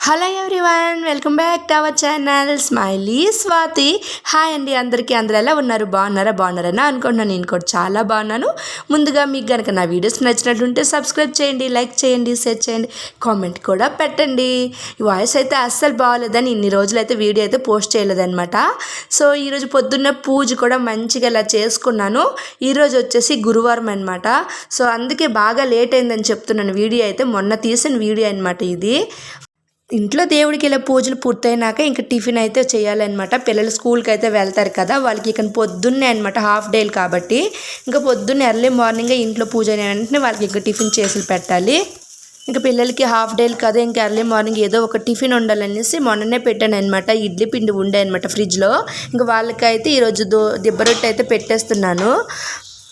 Hello everyone, welcome back to our channel smiley Swathi. Hi అండి అందరికీ. అందరూ ఎలా ఉన్నారు? బాగున్నారని అనుకుంటున్నాను. నేను కూడా చాలా బాగున్నాను. ముందుగా మీకు కనుక నా వీడియోస్ నచ్చినట్లుంటే సబ్స్క్రైబ్ చేయండి, లైక్ చేయండి, షేర్ చేయండి, కామెంట్ కూడా పెట్టండి. ఈ వాయిస్ అయితే అస్సలు బాగాలేదని ఇన్ని రోజులు అయితే వీడియో అయితే పోస్ట్ చేయలేదన్నమాట. సో ఈరోజు పొద్దున్నే పూజ కూడా మంచిగా ఇలా చేసుకున్నాను. ఈరోజు వచ్చేసి గురువారం అనమాట. సో అందుకే బాగా లేట్ అయిందని చెప్తున్నాను. వీడియో అయితే మొన్న తీసిన వీడియో అనమాట ఇది. ఇంట్లో దేవుడికి ఇలా పూజలు పూర్తయినాక ఇంకా టిఫిన్ అయితే చేయాలన్నమాట. పిల్లలు స్కూల్కి అయితే వెళ్తారు కదా, వాళ్ళకి ఇక పొద్దున్నే అనమాట, హాఫ్ డేలు కాబట్టి ఇంకా పొద్దున్నే ఎర్లీ మార్నింగే ఇంట్లో పూజ అయిన వెంటనే వాళ్ళకి ఇంకా టిఫిన్ చేసి పెట్టాలి. ఇంకా పిల్లలకి హాఫ్ డేలు కదా, ఇంకా ఎర్లీ మార్నింగ్ ఏదో ఒక టిఫిన్ ఉండాలనేసి మొన్ననే పెట్టాను అనమాట. ఇడ్లీ పిండి ఉండే అనమాట ఫ్రిడ్జ్లో. ఇంకా వాళ్ళకైతే ఈరోజు దిబ్బ రొట్టె అయితే పెట్టేస్తున్నాను.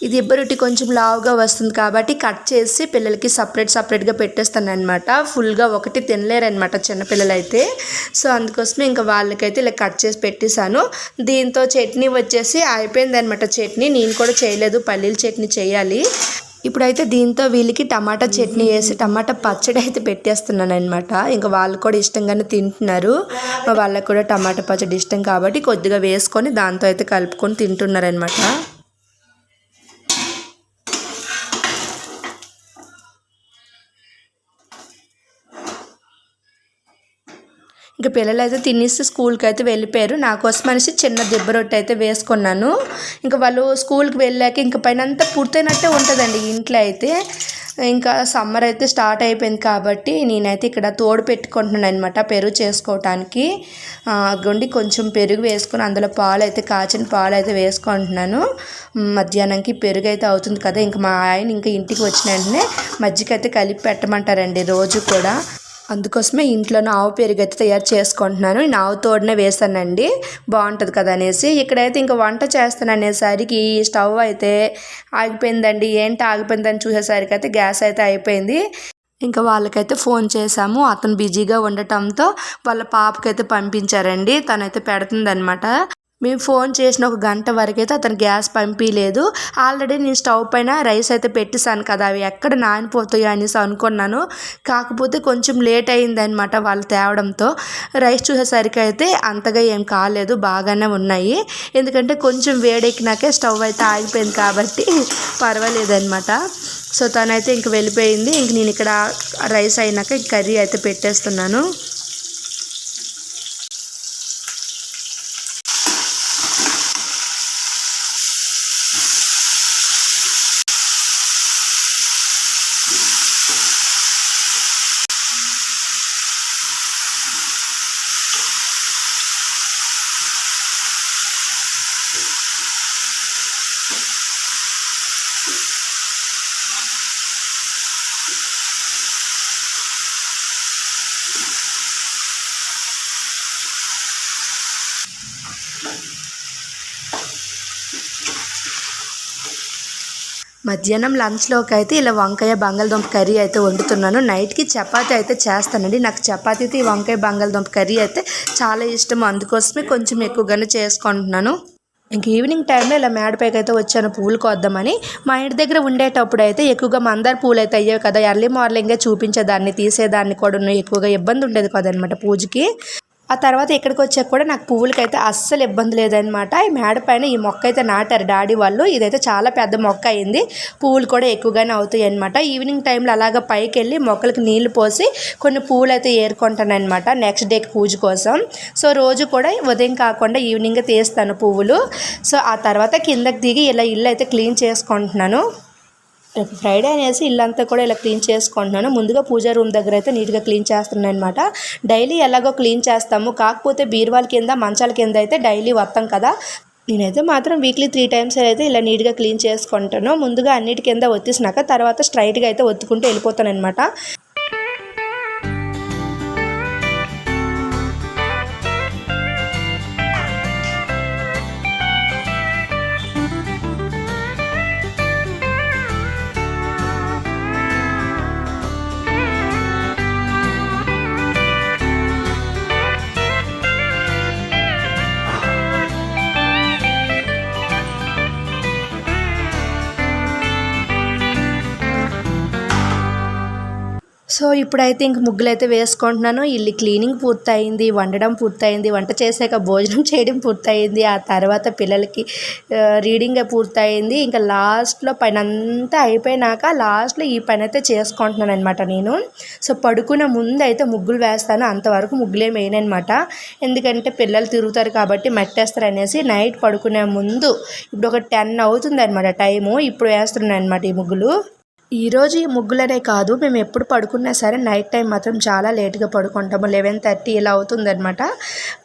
ఇది ఇబ్బరొట్టి కొంచెం లావుగా వస్తుంది కాబట్టి కట్ చేసి పిల్లలకి సపరేట్గా పెట్టేస్తాను అనమాట. ఫుల్గా ఒకటి తినలేరనమాట చిన్నపిల్లలు అయితే. సో అందుకోసమే ఇంకా వాళ్ళకైతే ఇలా కట్ చేసి పెట్టేశాను. దీంతో చట్నీ వచ్చేసి అయిపోయింది అనమాట. చట్నీ నేను కూడా చేయలేదు, పల్లీల చట్నీ చేయాలి. ఇప్పుడైతే దీంతో వీళ్ళకి టమాటా చట్నీ వేసి టమాటా పచ్చడి అయితే పెట్టేస్తున్నాను అనమాట. ఇంకా వాళ్ళు కూడా ఇష్టంగానే తింటున్నారు. వాళ్ళకి కూడా టమాటా పచ్చడి ఇష్టం కాబట్టి కొద్దిగా వేసుకొని దాంతో అయితే కలుపుకొని తింటున్నారు అనమాట. ఇంకా పిల్లలు అయితే తినేసి స్కూల్కి అయితే వెళ్ళిపోయారు. నా కోసం అనేసి చిన్న దిబ్బ రొట్టె అయితే వేసుకున్నాను. ఇంకా వాళ్ళు స్కూల్కి వెళ్ళాక ఇంకా పైన అంతా పూర్తయినట్టే ఉంటుందండి ఇంట్లో అయితే. ఇంకా సమ్మర్ అయితే స్టార్ట్ అయిపోయింది కాబట్టి నేనైతే ఇక్కడ తోడు పెట్టుకుంటున్నాను అనమాట పెరుగు చేసుకోవటానికి. గుండి కొంచెం పెరుగు వేసుకొని అందులో పాలు అయితే కాచిన పాలు అయితే వేసుకుంటున్నాను. మధ్యాహ్నంకి పెరుగు అయితే అవుతుంది కదా, ఇంకా మా ఆయన ఇంకా ఇంటికి వచ్చిన వెంటనే మజ్జిగ అయితే కలిపి పెట్టమంటారండి రోజు కూడా. అందుకోసమే ఇంట్లోనే ఆవు పెరుగు అయితే తయారు చేసుకుంటున్నాను. నేను ఆవు తోడనే వేసానండి, బాగుంటుంది కదా అనేసి. ఇక్కడైతే ఇంకా వంట చేస్తాను అనేసరికి స్టవ్ అయితే ఆగిపోయిందండి. ఏంటి ఆగిపోయిందని చూసేసరికి అయితే గ్యాస్ అయితే అయిపోయింది. ఇంకా వాళ్ళకైతే ఫోన్ చేశాము. అతను బిజీగా ఉండటంతో వాళ్ళ పాపకైతే పంపించారండి. తనైతే పెడుతుందనమాట. మేము ఫోన్ చేసిన ఒక గంట వరకు అయితే అతను గ్యాస్ పంపించలేదు. ఆల్రెడీ నేను స్టవ్ పైన రైస్ అయితే పెట్టేశాను కదా, అవి ఎక్కడ నానిపోతాయో అనేసి అనుకున్నాను. కాకపోతే కొంచెం లేట్ అయిందనమాట వాళ్ళు తేవడంతో. రైస్ చూసేసరికి అయితే అంతగా ఏం కాలేదు, బాగానే ఉన్నాయి. ఎందుకంటే కొంచెం వేడెక్కినాకే స్టవ్ అయితే ఆగిపోయింది కాబట్టి పర్వాలేదన్నమాట. సో తనైతే ఇంక వెళ్ళిపోయింది. ఇంక నేను ఇక్కడ రైస్ అయినాక కర్రీ అయితే పెట్టేస్తున్నాను. మధ్యాహ్నం లంచ్లోకి అయితే ఇలా వంకాయ బంగాళదుంప కర్రీ అయితే వండుతున్నాను. నైట్కి చపాతీ అయితే చేస్తానండి. నాకు చపాతీతో ఈ వంకాయ బంగాళదుంప కర్రీ అయితే చాలా ఇష్టం. అందుకోసమే కొంచెం ఎక్కువగానే చేసుకుంటున్నాను. ఇంక ఈవినింగ్ టైంలో ఇలా మేడపైకి అయితే వచ్చాను పూలు కోద్దామని. మా ఇంటి దగ్గర ఉండేటప్పుడు అయితే ఎక్కువగా మందార పూలు అయితే అయ్యేవి కదా, ఎర్లీ మార్నింగే చూపించేదాన్ని, తీసేదాన్ని కూడా ఎక్కువగా ఇబ్బంది ఉండేది కదనమాట పూజకి. ఆ తర్వాత ఇక్కడికి వచ్చాక కూడా నాకు పువ్వులకైతే అస్సలు ఇబ్బంది లేదనమాట. ఈ మేడ పైన ఈ మొక్క అయితే నాటారు డాడీ వాళ్ళు. ఇదైతే చాలా పెద్ద మొక్క అయింది, పువ్వులు కూడా ఎక్కువగానే అవుతాయి అనమాట. ఈవినింగ్ టైంలో అలాగ పైకి వెళ్ళి మొక్కలకు నీళ్లు పోసి కొన్ని పువ్వులు అయితే ఏరుకుంటాను అనమాట నెక్స్ట్ డేకి పూజ కోసం. సో రోజు కూడా ఉదయం కాకుండా ఈవినింగ్ తీస్తాను పువ్వులు. సో ఆ తర్వాత కిందకి దిగి ఇలా ఇల్లు అయితే క్లీన్ చేసుకుంటున్నాను. రేపు ఫ్రైడే అనేసి ఇల్లంతా కూడా ఇలా క్లీన్ చేసుకుంటున్నాను. ముందుగా పూజా రూమ్ దగ్గర అయితే నీట్గా క్లీన్ చేస్తున్నాను అనమాట. డైలీ ఎలాగో క్లీన్ చేస్తాము, కాకపోతే బీరువాల కింద మంచాల కింద అయితే డైలీ వస్తాం కదా. నేనైతే మాత్రం వీక్లీ 3 times అయితే ఇలా నీట్గా క్లీన్ చేసుకుంటాను. ముందుగా అన్నిటి కింద ఒత్తేసినాక తర్వాత స్ట్రైట్గా అయితే ఒత్తుకుంటూ వెళ్ళిపోతాను అనమాట. సో ఇప్పుడైతే ఇంక ముగ్గులైతే వేసుకుంటున్నాను. ఇల్లు క్లీనింగ్ పూర్తయింది, వండడం పూర్తయింది, వంట చేశాక భోజనం చేయడం పూర్తయింది, ఆ తర్వాత పిల్లలకి రీడింగ్ పూర్తయింది. ఇంకా లాస్ట్లో పని అంతా అయిపోయినాక లాస్ట్లో ఈ పని అయితే చేసుకుంటున్నాను అనమాట నేను. సో పడుకునే ముందు అయితే ముగ్గులు వేస్తాను, అంతవరకు ముగ్గులే మెయిన్ అనమాట. ఎందుకంటే పిల్లలు తిరుగుతారు కాబట్టి మట్టేస్తారు అనేసి నైట్ పడుకునే ముందు ఇప్పుడు ఒక 10 అవుతుంది అనమాట టైము, ఇప్పుడు వేస్తున్నాను అనమాట ఈ ముగ్గులు. ఈరోజు ఈ ముగ్గులనే కాదు, మేము ఎప్పుడు పడుకున్నా సరే నైట్ టైం మాత్రం చాలా లేట్గా పడుకుంటాము. 11:30 ఇలా అవుతుందన్నమాట.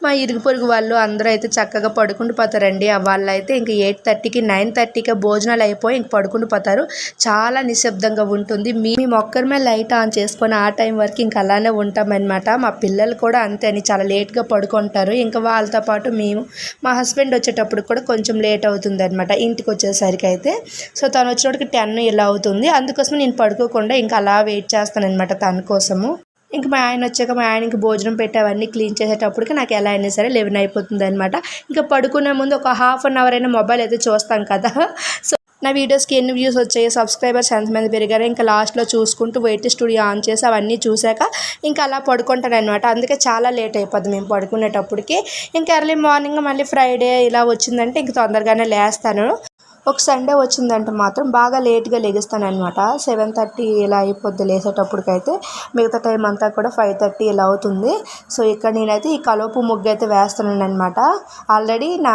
మా ఇరుగు పొరుగు వాళ్ళు అందరూ అయితే చక్కగా పడుకుంటూ పోతారండి. వాళ్ళు అయితే ఇంక 8:30కి 9:30కి భోజనాలు అయిపోయి ఇంక పడుకుంటూ పోతారు. చాలా నిశ్శబ్దంగా ఉంటుంది. మేము ఒక్కరిమే లైట్ ఆన్ చేసుకొని ఆ టైం వరకు ఇంక అలానే ఉంటామన్నమాట. మా పిల్లలు కూడా అంతే అని చాలా లేట్గా పడుకుంటారు. ఇంకా వాళ్ళతో పాటు మేము, మా హస్బెండ్ వచ్చేటప్పుడు కూడా కొంచెం లేట్ అవుతుంది అనమాట ఇంటికి వచ్చేసరికి అయితే. సో తను వచ్చినప్పటికి 10 ఇలా అవుతుంది. అందుకోసం నేను పడుకోకుండా ఇంకా అలా వెయిట్ చేస్తాను అనమాట తన కోసము. ఇంక మా ఆయన వచ్చాక మా ఆయనకి భోజనం పెట్టి అవన్నీ క్లీన్ చేసేటప్పటికి నాకు ఎలా అయినా సరే 11 అయిపోతుంది అనమాట. ఇంకా పడుకునే ముందు ఒక ½ అన్ అవర్ అయినా మొబైల్ అయితే చూస్తాం కదా. సో నా వీడియోస్కి ఎన్ని వ్యూస్ వచ్చాయి, సబ్స్క్రైబర్స్ ఎంతమంది పెరిగారు, ఇంకా లాస్ట్లో చూసుకుంటూ వెయిట్ స్టూడియో ఆన్ చేసి అవన్నీ చూశాక ఇంకా అలా పడుకుంటాను అనమాట. అందుకే చాలా లేట్ అయిపోద్ది మేము పడుకునేటప్పటికి. ఇంకా ఎర్లీ మార్నింగ్ మళ్ళీ ఫ్రైడే ఇలా వచ్చిందంటే ఇంక తొందరగానే లేస్తాను. ఒక సండే వచ్చిందంటే మాత్రం బాగా లేట్గా లెగుస్తాను అనమాట. 7:30 ఇలా అయిపోద్ది లేసేటప్పటికైతే. మిగతా టైం అంతా కూడా 5:30 ఇలా అవుతుంది. సో ఇక్కడ నేనైతే ఈ కలుపు ముగ్గు అయితే వేస్తున్నాను అనమాట. ఆల్రెడీ నా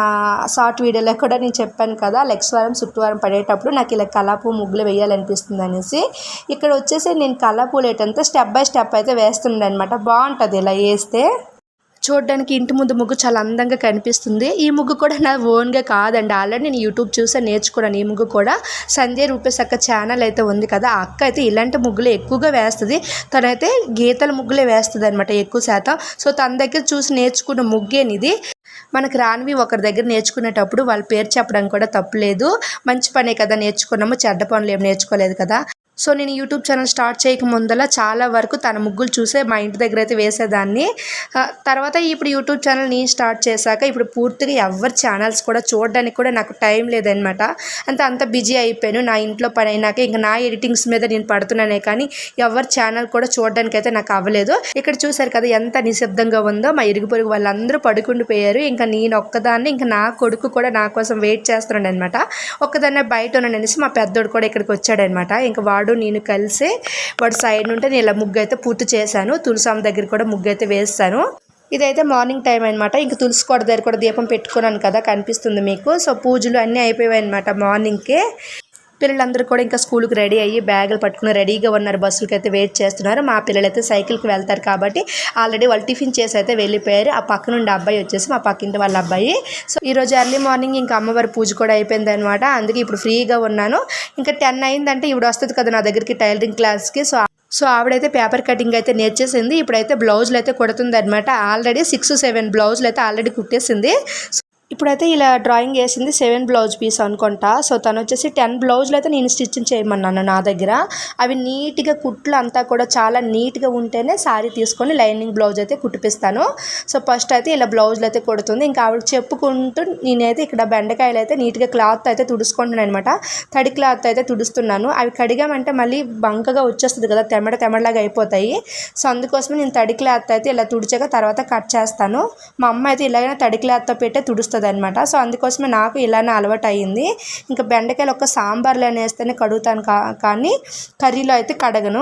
షార్ట్ వీడియోలో కూడా నేను చెప్పాను కదా, లెక్స్వారం శుక్రవారం పడేటప్పుడు నాకు ఇలా కలుపు ముగ్గులు వేయాలనిపిస్తుంది అనేసి. ఇక్కడ వచ్చేసి నేను కలుపు లేటంతా స్టెప్ బై స్టెప్ అయితే వేస్తున్నాను అనమాట. బాగుంటుంది ఇలా వేస్తే. చూడడానికి ఇంటి ముందు ముగ్గు చాలా అందంగా కనిపిస్తుంది. ఈ ముగ్గు కూడా నా ఓన్గా కాదండి, ఆల్రెడీ నేను యూట్యూబ్ చూసే నేర్చుకున్నాను. ఈ ముగ్గు కూడా సంధ్య రూపేష్ అక్క ఛానల్ అయితే ఉంది కదా, ఆ అక్క అయితే ఇలాంటి ముగ్గులు ఎక్కువగా వేస్తుంది. తనైతే గీతల ముగ్గులే వేస్తుంది అనమాట ఎక్కువ శాతం. సో తన దగ్గర చూసి నేర్చుకున్న ముగ్గేనిది. మనకు రానివి ఒకరి దగ్గర నేర్చుకునేటప్పుడు వాళ్ళ పేరు చెప్పడం కూడా తప్పులేదు. మంచి పనే కదా నేర్చుకున్నాము, చెడ్డ పనులు ఏం నేర్చుకోలేదు కదా. సో నేను యూట్యూబ్ ఛానల్ స్టార్ట్ చేయక ముందల చాలా వరకు తన ముగ్గులు చూసే మా ఇంటి దగ్గర అయితే వేసేదాన్ని. తర్వాత ఇప్పుడు యూట్యూబ్ ఛానల్ నేను స్టార్ట్ చేశాక ఇప్పుడు పూర్తిగా ఎవరి ఛానల్స్ కూడా చూడడానికి కూడా నాకు టైం లేదనమాట. అంత బిజీ అయిపోయాను నా ఇంట్లో పని అయినాక. ఇంకా నా ఎడిటింగ్స్ మీద నేను పడుతున్నానే కానీ ఎవరి ఛానల్ కూడా చూడడానికి అయితే నాకు అవ్వలేదు. ఇక్కడ చూసారు కదా ఎంత నిశ్శబ్దంగా ఉందో. మా ఇరుగు పొరుగు వాళ్ళందరూ పడుకుండిపోయారు. ఇంకా నేను ఒక్కదాన్ని, ఇంకా నా కొడుకు కూడా నా కోసం వెయిట్ చేస్తున్నాడు అనమాట. ఒక్కదాన్నే బయట ఉన్నాను అనేసి మా పెద్దోడు కూడా ఇక్కడికి వచ్చాడనమాట. ఇంకా వాడు నేను కలిసి వాడు సైడ్ నుండి నేను ఇలా ముగ్గు అయితే పూర్తి చేశాను. తులసామ దగ్గర కూడా ముగ్గు అయితే వేస్తాను. ఇదైతే మార్నింగ్ టైం అనమాట. ఇంకా తులసి కోట దగ్గర కూడా దీపం పెట్టుకున్నాను కదా, కనిపిస్తుంది మీకు. సో పూజలు అన్నీ అయిపోయాయి అనమాట మార్నింగ్కే. పిల్లలందరూ కూడా ఇంకా స్కూల్కి రెడీ అయ్యి బ్యాగులు పట్టుకుని రెడీగా ఉన్నారు. బస్సులకి అయితే వెయిట్ చేస్తున్నారు. మా పిల్లలు అయితే సైకిల్కి వెళ్తారు కాబట్టి ఆల్రెడీ వాళ్ళు టిఫిన్ చేసి అయితే వెళ్ళిపోయారు. ఆ పక్క నుండి అబ్బాయి వచ్చేసి మా పక్కింటి వాళ్ళ అబ్బాయి. సో ఈరోజు ఎర్లీ మార్నింగ్ ఇంకా అమ్మవారి పూజ కూడా అయిపోయింది అనమాట. అందుకే ఇప్పుడు ఫ్రీగా ఉన్నాను. ఇంకా 10 అయిందంటే ఇప్పుడు వస్తుంది కదా నా దగ్గరికి టైలరింగ్ క్లాస్కి. సో ఆవిడైతే పేపర్ కటింగ్ అయితే నేర్చేసింది. ఇప్పుడైతే బ్లౌజులు అయితే కుడుతుంది అనమాట. ఆల్రెడీ 6-7 బ్లౌజులు అయితే ఆల్రెడీ కుట్టేసింది. ఇప్పుడైతే ఇలా డ్రాయింగ్ వేసింది 7 బ్లౌజ్ పీస్ అనుకుంటా. సో తను వచ్చేసి 10 బ్లౌజులు అయితే నేను స్టిచ్చింగ్ చేయమన్నాను నా దగ్గర. అవి నీట్గా కుట్లు అంతా కూడా చాలా నీట్గా ఉంటేనే శారీ తీసుకొని లైనింగ్ బ్లౌజ్ అయితే కుట్టిపిస్తాను. సో ఫస్ట్ అయితే ఇలా బ్లౌజులు అయితే కుడుతుంది. ఇంకా ఆవిడకి చెప్పుకుంటూ నేనైతే ఇక్కడ బెండకాయలు అయితే నీట్గా క్లాత్ అయితే తుడుచుకుంటున్నాను అనమాట. తడి క్లాత్ అయితే తుడుస్తున్నాను. అవి కడిగామంటే మళ్ళీ బంకగా వచ్చేస్తుంది కదా, తెమ్మడలాగా అయిపోతాయి. సో అందుకోసమే నేను తడి క్లాత్ అయితే ఇలా తుడిచాక తర్వాత కట్ చేస్తాను. మా అమ్మ అయితే ఇలాగైనా తడి క్లాత్తో పెట్టే తుడుస్తుంది అనమాట. సో అందుకోసమే నాకు ఇలానే అలవాటు అయ్యింది. ఇంకా బెండకాయలు ఒక సాంబార్లో వేస్తేనే కడుగుతాను కానీ కర్రీలో అయితే కడగను.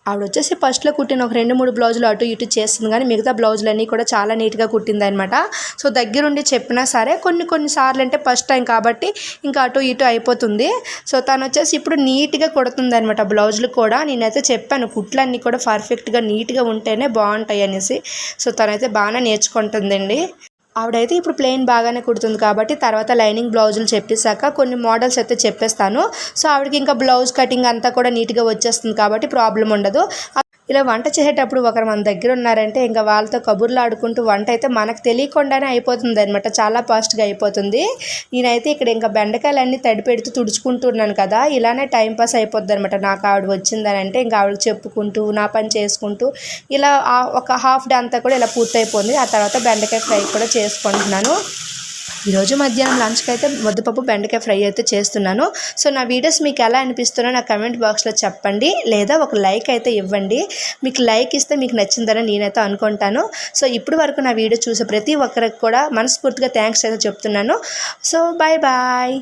ఆవిడ వచ్చేసి ఫస్ట్లో కుట్టిన ఒక 2-3 బ్లౌజులు అటు ఇటు చేస్తుంది కానీ మిగతా బ్లౌజులన్నీ కూడా చాలా నీట్గా కుట్టింది అనమాట. సో దగ్గరుండి చెప్పినా సరే కొన్ని సార్లు అంటే ఫస్ట్ టైం కాబట్టి ఇంకా అటు ఇటు అయిపోతుంది. సో తను వచ్చేసి ఇప్పుడు నీట్గా కుడుతుంది అనమాట బ్లౌజులు కూడా. నేనైతే చెప్పాను కుట్లన్నీ కూడా పర్ఫెక్ట్గా నీట్గా ఉంటేనే బాగుంటాయి అనేసి. సో తనైతే బాగానే నేర్చుకుంటుందండి. ఆవిడైతే ఇప్పుడు ప్లెయిన్ బాగానే కుడుతుంది కాబట్టి తర్వాత లైనింగ్ బ్లౌజులు చెప్పేశాక కొన్ని మోడల్స్ అయితే చెప్పేస్తాను. సో ఆవిడకి ఇంకా బ్లౌజ్ కటింగ్ అంతా కూడా నీట్గా వచ్చేస్తుంది కాబట్టి ప్రాబ్లం ఉండదు. ఇలా వంట చేసేటప్పుడు ఒకరు మన దగ్గర ఉన్నారంటే ఇంకా వాళ్ళతో కబుర్లు ఆడుకుంటూ వంట అయితే మనకు తెలియకుండానే అయిపోతుంది అనమాట. చాలా ఫాస్ట్గా అయిపోతుంది. నేనైతే ఇక్కడ ఇంకా బెండకాయలన్నీ తడి పెడుతూ తుడుచుకుంటున్నాను కదా, ఇలానే టైంపాస్ అయిపోద్ది అనమాట. నాకు ఆవిడ వచ్చిందని అంటే ఇంకా ఆవిడకి చెప్పుకుంటూ నా పని చేసుకుంటూ ఇలా ఒక హాఫ్ డే అంతా కూడా ఇలా పూర్తయిపోయింది. ఆ తర్వాత బెండకాయ ఫ్రై కూడా చేసుకుంటున్నాను. ఈరోజు మధ్యాహ్నం లంచ్కి అయితే ముద్దపప్పు బెండకాయ ఫ్రై అయితే చేస్తున్నాను. సో నా వీడియోస్ మీకు ఎలా అనిపిస్తున్నా నా కమెంట్ బాక్స్లో చెప్పండి, లేదా ఒక లైక్ అయితే ఇవ్వండి. మీకు లైక్ ఇస్తే మీకు నచ్చిందని నేనైతే అనుకుంటాను. సో ఇప్పుడు వరకు నా వీడియో చూసే ప్రతి ఒక్కరికి కూడా మనస్ఫూర్తిగా థ్యాంక్స్ అయితే చెప్తున్నాను. So bye bye.